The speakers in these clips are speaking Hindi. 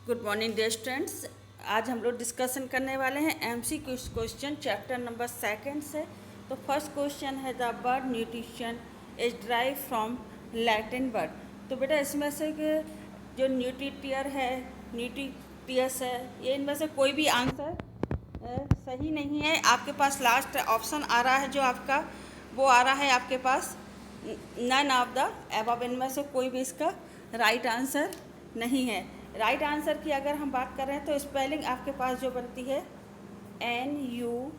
Good morning dear students. आज हम लोग डिस्कशन करने वाले हैं एमसीक्यू क्वेश्चन चैप्टर नंबर 2 से। तो फर्स्ट क्वेश्चन है the word nutrition is drive from Latin word. तो बेटा इसमें से जो न्यूट्रिटियर है, न्यूट्रिटियस है, ये इनमें से कोई भी आंसर सही नहीं है। आपके पास लास्ट ऑप्शन आ रहा है जो आपका वो आ रहा है आपके पास नन ऑफ द अबव। इनमें से कोई भी इसका राइट आंसर नहीं है। राइट आंसर की अगर हम बात करें तो स्पेलिंग आपके पास जो बनती है NUTRICUS,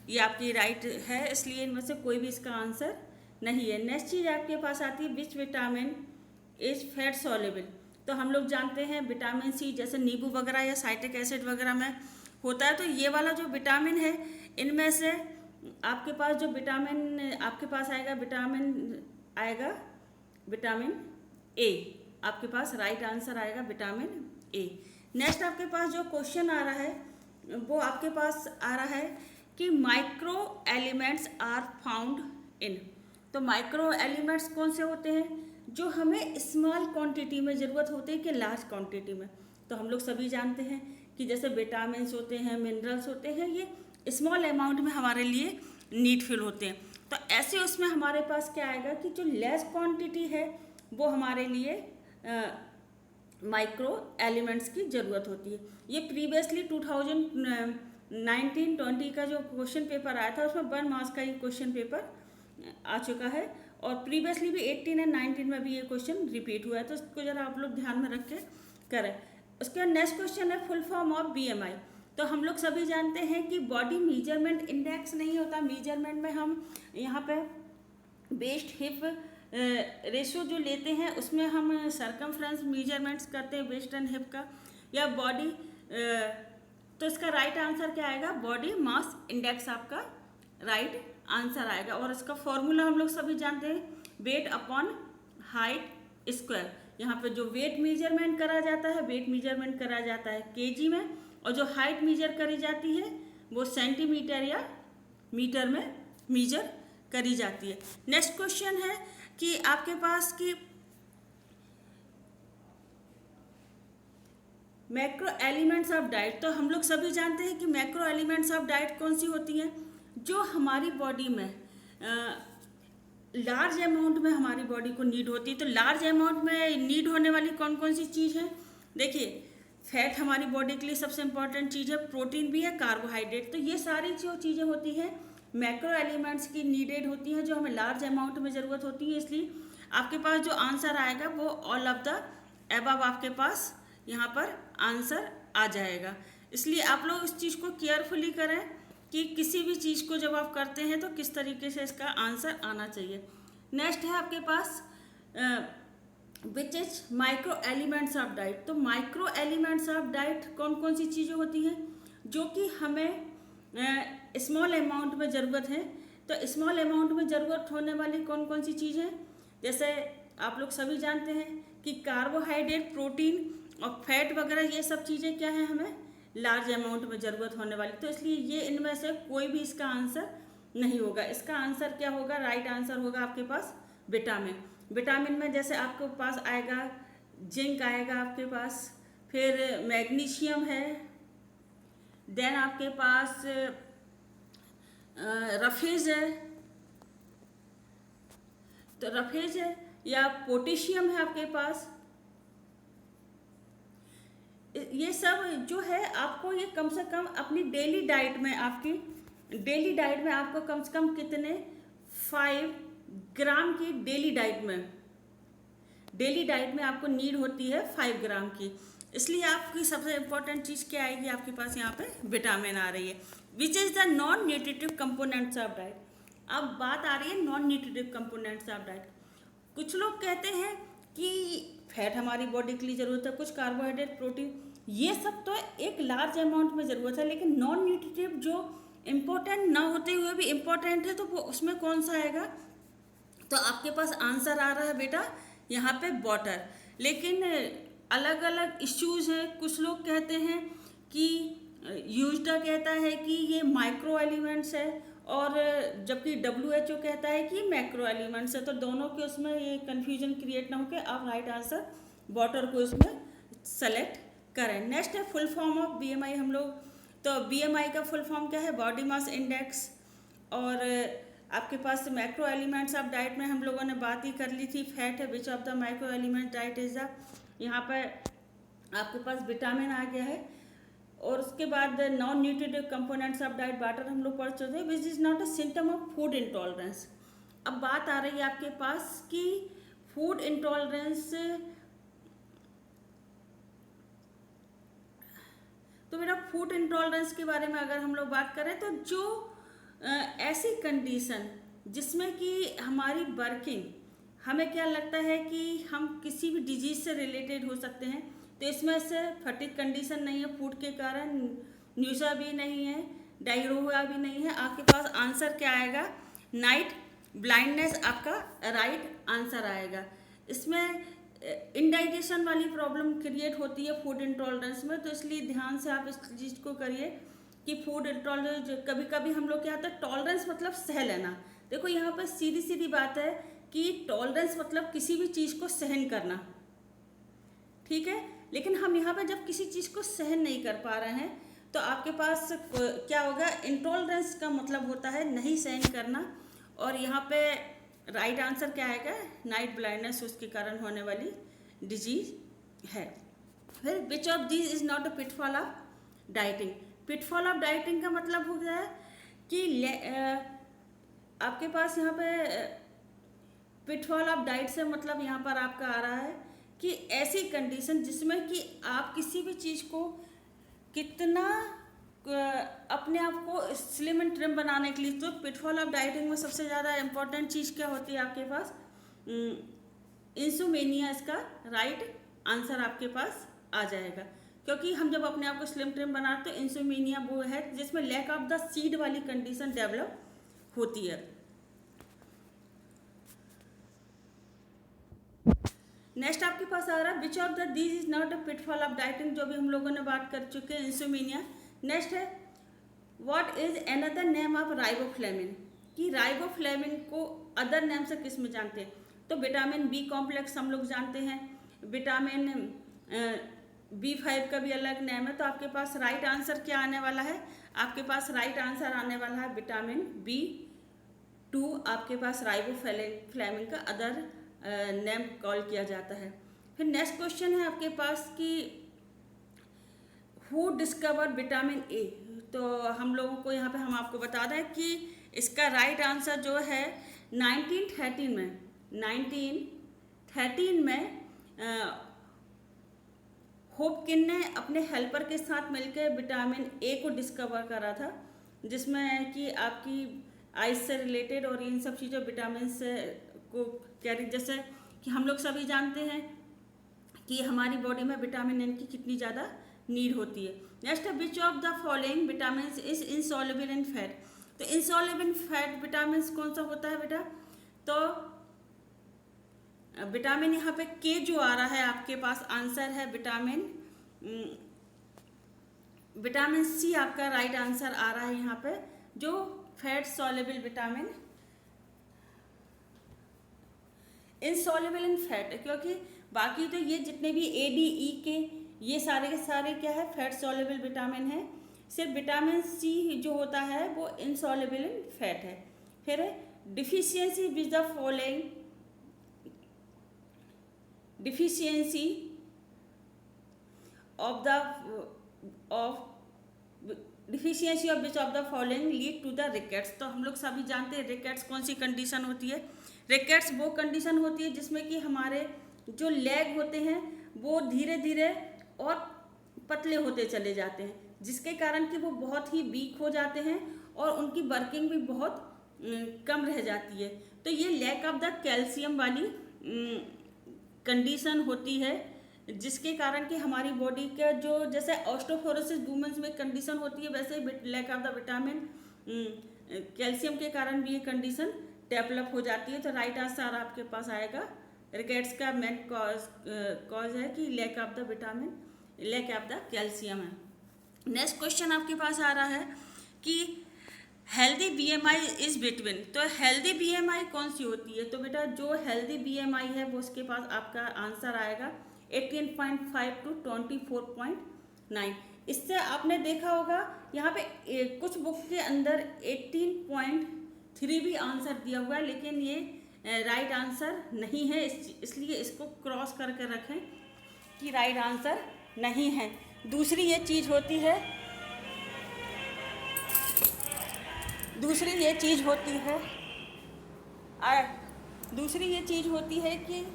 ये आपकी राइट है, इसलिए इनमें से कोई भी इसका आंसर नहीं है। नेक्स्ट चीज़ आपके पास आती है which vitamin is fat soluble. तो हम लोग जानते हैं विटामिन सी जैसे नींबू वगैरह या साइट्रिक एसिड वगैरह में होता है। तो ये वाला जो विटामिन है इनमें से आपके पास जो विटामिन आपके पास आएगा विटामिन ए। आपके पास राइट आंसर आएगा विटामिन ए। नेक्स्ट आपके पास जो क्वेश्चन आ रहा है वो आपके पास आ रहा है कि micro elements are found in. तो माइक्रो एलिमेंट्स कौन से होते हैं जो हमें स्मॉल क्वांटिटी में ज़रूरत होती है कि लार्ज क्वांटिटी में। तो हम लोग सभी जानते हैं कि जैसे विटामिन्स होते हैं, मिनरल्स होते हैं, ये स्मॉल अमाउंट में हमारे लिए नीडफुल होते हैं। तो ऐसे उसमें हमारे पास क्या आएगा कि जो लेस क्वांटिटी है वो हमारे लिए माइक्रो एलिमेंट्स की ज़रूरत होती है। ये प्रीवियसली 2019-20 का जो क्वेश्चन पेपर आया था उसमें 1 मार्क्स का ये क्वेश्चन पेपर आ चुका है, और प्रीवियसली भी 18 और 19 में भी ये क्वेश्चन रिपीट हुआ है। तो इसको ज़रा आप लोग ध्यान में रख के करें। उसके बाद नेक्स्ट क्वेश्चन है फुल फॉर्म ऑफ BMI। तो हम लोग सभी जानते हैं कि बॉडी मेजरमेंट इंडेक्स नहीं होता। मेजरमेंट में हम यहाँ पे वेस्ट हिप रेशियो जो लेते हैं उसमें हम सरकमफ्रेंस मेजरमेंट्स करते हैं वेस्ट एंड हिप का, या बॉडी। तो इसका राइट आंसर क्या आएगा? बॉडी मास इंडेक्स आपका राइट आंसर आएगा। और इसका फॉर्मूला हम लोग सभी जानते हैं, वेट अपॉन हाइट स्क्वायर। यहाँ पे जो वेट मेजरमेंट करा जाता है, वेट मेजरमेंट करा जाता है केजी में, और जो हाइट मेजर करी जाती है वो सेंटीमीटर या मीटर में मेजर करी जाती है। नेक्स्ट क्वेश्चन है कि आपके पास की मैक्रो एलिमेंट्स ऑफ डाइट। तो हम लोग सभी जानते हैं कि मैक्रो एलिमेंट्स ऑफ डाइट कौन सी होती हैं जो हमारी बॉडी में लार्ज अमाउंट में हमारी बॉडी को नीड होती है। तो लार्ज अमाउंट में नीड होने वाली कौन कौन सी चीज़ है? देखिए, फैट हमारी बॉडी के लिए सबसे इंपॉर्टेंट चीज़ है, प्रोटीन भी है, कार्बोहाइड्रेट। तो ये सारी जो चीज़ें होती हैं मैक्रो एलिमेंट्स की नीडेड होती हैं जो हमें लार्ज अमाउंट में ज़रूरत होती है। इसलिए आपके पास जो आंसर आएगा वो ऑल ऑफ द अबव आपके पास यहाँ पर आंसर आ जाएगा। इसलिए आप लोग इस चीज़ को केयरफुली करें कि किसी भी चीज़ को जब आप करते हैं तो किस तरीके से इसका आंसर आना चाहिए। नेक्स्ट है आपके पास which is micro elements of diet. तो माइक्रो एलिमेंट्स ऑफ डाइट कौन कौन सी चीज़ें होती हैं जो कि हमें स्मॉल अमाउंट में ज़रूरत है। तो स्मॉल अमाउंट में ज़रूरत होने वाली कौन कौन सी चीज़ है? जैसे आप लोग सभी जानते हैं कि कार्बोहाइड्रेट, प्रोटीन और फैट वगैरह, ये सब चीज़ें क्या है हमें लार्ज अमाउंट में ज़रूरत होने वाली। तो इसलिए ये इनमें से कोई भी इसका आंसर नहीं होगा। इसका आंसर क्या होगा? राइट आंसर होगा आपके पास विटामिन। विटामिन में जैसे आपके पास आएगा जिंक आएगा आपके पास, फिर मैग्नीशियम है, देन आपके पास रफेज है, तो रफेज है, या पोटेशियम है आपके पास। ये सब जो है आपको ये कम से कम अपनी डेली डाइट में, आपकी डेली डाइट में आपको कम से कम कितने 5 ग्राम की डेली डाइट में आपको नीड होती है 5 ग्राम की। इसलिए आपकी सबसे इम्पोर्टेंट चीज़ क्या आएगी आपके पास? यहाँ पे विटामिन आ रही है। Which is the non nutritive components of diet. अब बात आ रही है non nutritive components of diet. कुछ लोग कहते हैं कि फैट हमारी बॉडी के लिए ज़रूरत है, कुछ कार्बोहाइड्रेट, प्रोटीन, ये सब तो एक लार्ज अमाउंट में ज़रूरत है, लेकिन नॉन न्यूट्रिटिव जो इम्पोर्टेंट ना होते हुए भी इम्पोर्टेंट है तो वो उसमें कौन सा आएगा? तो आपके पास आंसर आ रहा है बेटा यहाँ पे वाटर। लेकिन अलग अलग इश्यूज़ हैं। कुछ लोग कहते हैं कि यूजडा कहता है कि ये माइक्रो एलिमेंट्स है, और जबकि WHO कहता है कि मैक्रो एलिमेंट्स है। तो दोनों के उसमें ये कन्फ्यूजन क्रिएट ना होकर आप राइट आंसर वाटर को उसमें सेलेक्ट करें। नेक्स्ट है फुल फॉर्म ऑफ BMI हम लोग। तो BMI का फुल फॉर्म क्या है? Body mass index. और आपके पास मैक्रो एलिमेंट्स ऑफ डाइट में हम लोगों ने बात ही कर ली थी। फैट है विच of the micro element diet is the, यहाँ पर आपके पास विटामिन आ गया है। और उसके बाद non nutritive components of diet water हम लोग पढ़ चुके हैं, which is not a symptom of food intolerance. अब बात आ रही है आपके पास कि फूड इंटॉलरेंस, तो मेरा फूड इंटॉलरेंस के बारे में अगर हम लोग बात करें तो जो ऐसी कंडीशन जिसमें कि हमारी वर्किंग, हमें क्या लगता है कि हम किसी भी डिजीज से रिलेटेड हो सकते हैं, तो इसमें से फटीग कंडीशन नहीं है फूड के कारण, न्यूजा भी नहीं है, डायरोया भी नहीं है। आपके पास आंसर क्या आएगा? नाइट ब्लाइंडनेस आपका राइट आंसर आएगा। इसमें इनडाइजेशन वाली प्रॉब्लम क्रिएट होती है फूड इंटॉलरेंस में, तो इसलिए ध्यान से आप इस चीज़ को करिए कि फूड इंटॉलरेंस, कभी कभी हम लोग क्या होता है, टॉलरेंस मतलब सह लेना। देखो यहाँ पर सीधी सीधी बात है कि टॉलरेंस मतलब किसी भी चीज़ को सहन करना, ठीक है। लेकिन हम यहाँ पर जब किसी चीज़ को सहन नहीं कर पा रहे हैं तो आपके पास क्या होगा? इंटॉलरेंस का मतलब होता है नहीं सहन करना। और यहाँ पे राइट आंसर क्या आएगा? नाइट ब्लाइंडनेस उसके कारण होने वाली डिजीज है। फिर which of these is not a pitfall of dieting. Pitfall of dieting का मतलब हो गया है कि आपके पास यहाँ पे पिटफॉल ऑफ डाइट से मतलब यहाँ पर आपका आ रहा है कि ऐसी कंडीशन जिसमें कि आप किसी भी चीज़ को कितना अपने आप को स्लिम एंड ट्रिम बनाने के लिए, तो पिटफॉल ऑफ डाइटिंग में सबसे ज़्यादा इम्पोर्टेंट चीज़ क्या होती है आपके पास? इंसोमेनिया इसका राइट आंसर आपके पास आ जाएगा, क्योंकि हम जब अपने आप को स्लिम ट्रिम बनाते हैं तो इंसोमेनिया वो है जिसमें लैक ऑफ द सीड वाली कंडीशन डेवलप होती है। नेक्स्ट आपके पास आ रहा है विच of the these is not a pitfall of dieting, जो भी हम लोगों ने बात कर चुके हैं, इंसोमेनिया। नेक्स्ट है what is another name of riboflavin, कि राइबोफ्लेविन को अदर नेम से किस में जानते हैं? तो विटामिन B कॉम्प्लेक्स हम लोग जानते हैं, विटामिन B5 का भी अलग नेम है। तो आपके पास राइट आंसर क्या आने वाला है? आपके पास राइट आंसर आने वाला है विटामिन B2। आपके पास राइबोफ्लेविन का अदर नेम कॉल किया जाता है। फिर नेक्स्ट क्वेश्चन है आपके पास कि हु डिस्कवर विटामिन A। तो हम लोगों को यहाँ पे हम आपको बता दें कि इसका राइट आंसर जो है 1913 में होपकिन ने अपने हेल्पर के साथ मिलकर विटामिन A को डिस्कवर करा था, जिसमें कि आपकी आइज से रिलेटेड और इन सब चीज़ों विटामिन से को कैरी, जैसे कि हम लोग सभी जानते हैं कि हमारी बॉडी में विटामिन N की कितनी ज़्यादा नीड होती है। नेक्स्ट है विच of the following vitamin is insoluble in fat. तो इनसॉल्युबल इन फैट विटामिन कौन सा होता है बेटा? तो विटामिन यहाँ पे K जो आ रहा है आपके पास आंसर है विटामिन C आपका राइट आंसर आ रहा है यहाँ पे, जो fat soluble vitamin insoluble in fat है, क्योंकि बाकी तो ये जितने भी A, D, E के ये सारे के सारे क्या है? फैट सॉल्युबल विटामिन है। सिर्फ विटामिन C जो होता है वो इनसॉल्युबल इन फैट है। फिर deficiency which the following, deficiency of which of the following lead to the rickets. तो हम लोग सभी जानते हैं रिकेट्स कौन सी कंडीशन होती है? रिकेट्स वो कंडीशन होती है जिसमें कि हमारे जो लेग होते हैं वो धीरे धीरे और पतले होते चले जाते हैं, जिसके कारण कि वो बहुत ही वीक हो जाते हैं और उनकी वर्किंग भी बहुत कम रह जाती है। तो ये लैक ऑफ द कैल्शियम वाली कंडीशन होती है, जिसके कारण कि हमारी बॉडी का जो जैसे ऑस्टियोपोरोसिस वुमेन्स में कंडीशन होती है, वैसे lack of the vitamin calcium के कारण भी ये कंडीशन डेवलप हो जाती है। तो राइट आंसर आपके पास आएगा रिकेट्स का मेन कॉज है कि लैक ऑफ द कैल्शियम है। नेक्स्ट क्वेश्चन आपके पास आ रहा है कि हेल्दी बीएमआई इज बिटवीन, तो हेल्दी बीएमआई कौन सी होती है? तो बेटा जो हेल्दी बीएमआई है वो उसके पास आपका आंसर आएगा 18.5 टू 24.9। इससे आपने देखा होगा यहाँ पे कुछ बुक के अंदर 18.3 भी आंसर दिया हुआ है, लेकिन ये राइट आंसर नहीं है, इसलिए इसको क्रॉस करके रखें कि राइट आंसर नहीं है। दूसरी ये चीज़ होती है, दूसरी ये चीज़ होती है कि